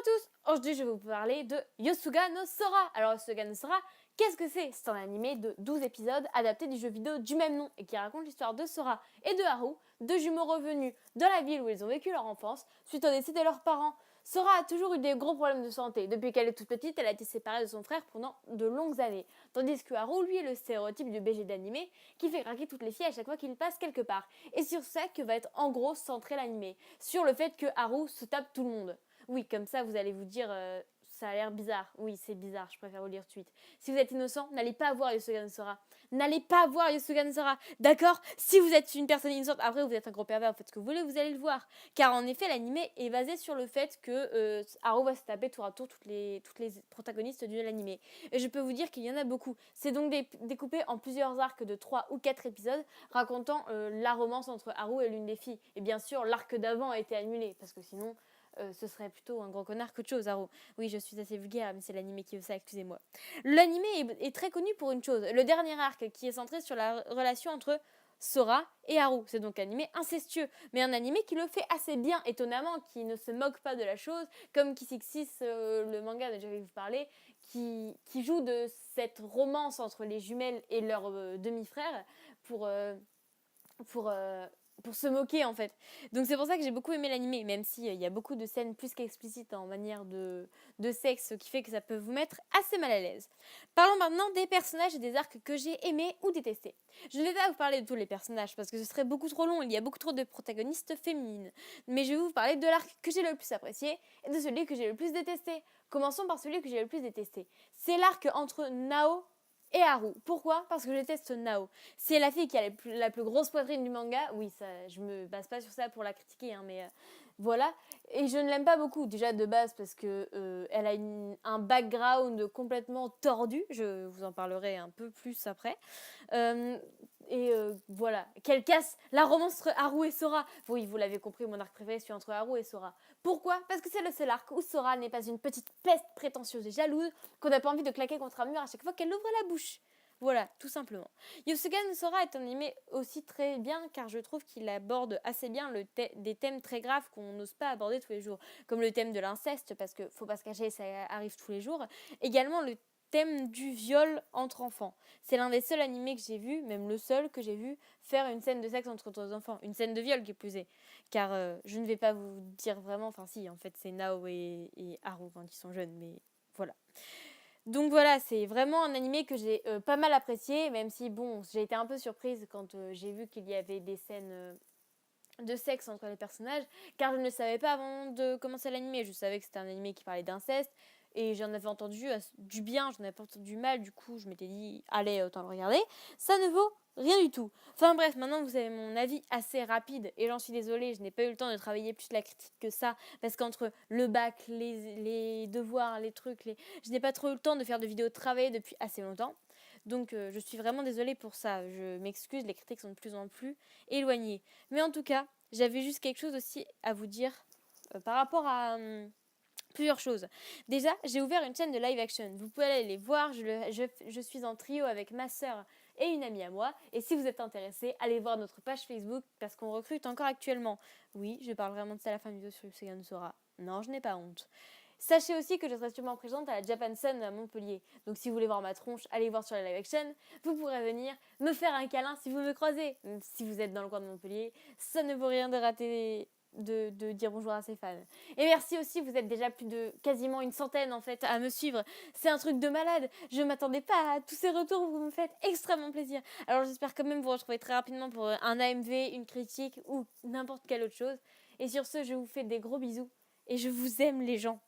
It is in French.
tous. Aujourd'hui je vais vous parler de Yosuga no Sora. Alors Yosuga no Sora, qu'est-ce que c'est? C'est un animé de 12 épisodes adapté du jeu vidéo du même nom et qui raconte l'histoire de Sora et de Haru, deux jumeaux revenus dans la ville où ils ont vécu leur enfance suite au décès de leurs parents. Sora a toujours eu des gros problèmes de santé. Depuis qu'elle est toute petite, elle a été séparée de son frère pendant de longues années. Tandis que Haru, lui, est le stéréotype du BG d'animé qui fait craquer toutes les filles à chaque fois qu'il passe quelque part. Et sur ça que va être en gros centré l'animé. Sur le fait que Haru se tape tout le monde. Oui, comme ça, vous allez vous dire, ça a l'air bizarre. Oui, c'est bizarre, je préfère vous lire tout de suite. Si vous êtes innocent, n'allez pas voir Yosuga no Sora. N'allez pas voir Yosuga no Sora, d'accord? Si vous êtes une personne innocente, après vous êtes un gros pervers, vous faites ce que vous voulez, vous allez le voir. Car en effet, l'animé est basé sur le fait que Haru va se taper tour à tour toutes les protagonistes de l'animé. Et je peux vous dire qu'il y en a beaucoup. C'est donc découpé en plusieurs arcs de 3 ou 4 épisodes racontant la romance entre Haru et l'une des filles. Et bien sûr, l'arc d'avant a été annulé, parce que sinon... ce serait plutôt un gros connard qu'autre chose, Haru. Oui, je suis assez vulgaire, mais c'est l'animé qui veut ça, excusez-moi. L'animé est très connu pour une chose, le dernier arc qui est centré sur la relation entre Sora et Haru. C'est donc un animé incestueux, mais un animé qui le fait assez bien, étonnamment, qui ne se moque pas de la chose, comme Kiss X, le manga dont j'avais vous parler, qui joue de cette romance entre les jumelles et leur demi-frère pour se moquer en fait. Donc c'est pour ça que j'ai beaucoup aimé l'animé, même s'il y a beaucoup de scènes plus qu'explicites en manière de sexe, ce qui fait que ça peut vous mettre assez mal à l'aise. Parlons maintenant des personnages et des arcs que j'ai aimés ou détestés. Je ne vais pas vous parler de tous les personnages parce que ce serait beaucoup trop long, il y a beaucoup trop de protagonistes féminines. Mais je vais vous parler de l'arc que j'ai le plus apprécié et de celui que j'ai le plus détesté. Commençons par celui que j'ai le plus détesté. C'est l'arc entre Nao et Haru. Pourquoi? Parce que je déteste Nao. C'est la fille qui a la plus grosse poitrine du manga. Oui, ça, je me base pas sur ça pour la critiquer, hein, mais voilà. Et je ne l'aime pas beaucoup, déjà de base, parce que elle a un background complètement tordu. Je vous en parlerai un peu plus après. Voilà, qu'elle casse la romance entre Haru et Sora. Oui, vous l'avez compris, mon arc préféré c'est entre Haru et Sora. Pourquoi? Parce que c'est le seul arc où Sora n'est pas une petite peste prétentieuse et jalouse qu'on n'a pas envie de claquer contre un mur à chaque fois qu'elle ouvre la bouche. Voilà, tout simplement. Yosuga no Sora est un animé aussi très bien car je trouve qu'il aborde assez bien des thèmes très graves qu'on n'ose pas aborder tous les jours, comme le thème de l'inceste, parce que faut pas se cacher, ça arrive tous les jours. Également le thème du viol entre enfants. C'est l'un des seuls animés que j'ai vu, même le seul que j'ai vu, faire une scène de sexe entre deux enfants. Une scène de viol qui est plus est. Car je ne vais pas vous dire vraiment, enfin si, en fait c'est Nao et Haru quand ils sont jeunes, mais voilà. Donc voilà, c'est vraiment un animé que j'ai pas mal apprécié, même si bon, j'ai été un peu surprise quand j'ai vu qu'il y avait des scènes de sexe entre les personnages, car je ne le savais pas avant de commencer l'animé. Je savais que c'était un animé qui parlait d'inceste, et j'en avais entendu du bien, j'en avais pas entendu du mal, du coup je m'étais dit, allez, autant le regarder. Ça ne vaut rien du tout. Enfin bref, maintenant vous avez mon avis assez rapide, et j'en suis désolée, je n'ai pas eu le temps de travailler plus la critique que ça, parce qu'entre le bac, les devoirs, les trucs, je n'ai pas trop eu le temps de faire de vidéos de travail depuis assez longtemps. Donc je suis vraiment désolée pour ça, je m'excuse, les critiques sont de plus en plus éloignées. Mais en tout cas, j'avais juste quelque chose aussi à vous dire par rapport à plusieurs choses. Déjà, j'ai ouvert une chaîne de live action. Vous pouvez aller les voir. Je suis en trio avec ma sœur et une amie à moi. Et si vous êtes intéressés, allez voir notre page Facebook parce qu'on recrute encore actuellement. Oui, je parle vraiment de ça à la fin de vidéo sur Yosuga no Sora. Non, je n'ai pas honte. Sachez aussi que je serai sûrement présente à la Japan Sun à Montpellier. Donc si vous voulez voir ma tronche, allez voir sur la live action. Vous pourrez venir me faire un câlin si vous me croisez. Même si vous êtes dans le coin de Montpellier, ça ne vaut rien de rater de dire bonjour à ses fans. Et merci aussi, vous êtes déjà plus de quasiment une centaine en fait à me suivre. C'est un truc de malade. Je ne m'attendais pas à tous ces retours, vous me faites extrêmement plaisir. Alors j'espère quand même vous retrouver très rapidement pour un AMV, une critique ou n'importe quelle autre chose. Et sur ce, je vous fais des gros bisous et je vous aime les gens.